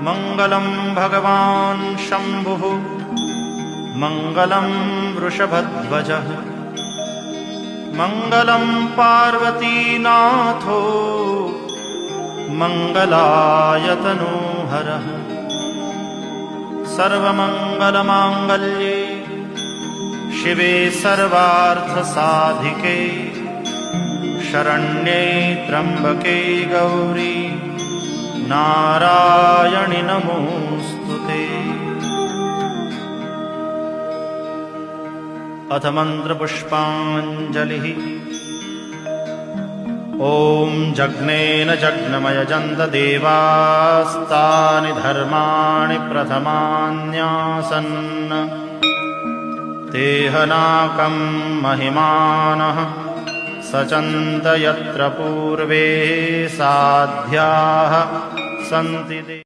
मङ्गलं भगवान् शम्भुः मङ्गलं वृषभध्वजः मङ्गलं पार्वतीनाथो मङ्गलायतनोहरः सर्वमङ्गलमाङ्गल्ये शिवे सर्वार्थसाधिके शरण्ये त्र्यम्बके गौरी नारायणि नमोऽस्तुते। अथ मन्त्रपुष्पाञ्जलिः। ॐ जग्नेन जग्नमयजन्त देवास्तानि धर्माणि प्रथमान्यासन् तेहनाकं महिमानः सचन्त यत्र पूर्वे साध्याः सन्ति।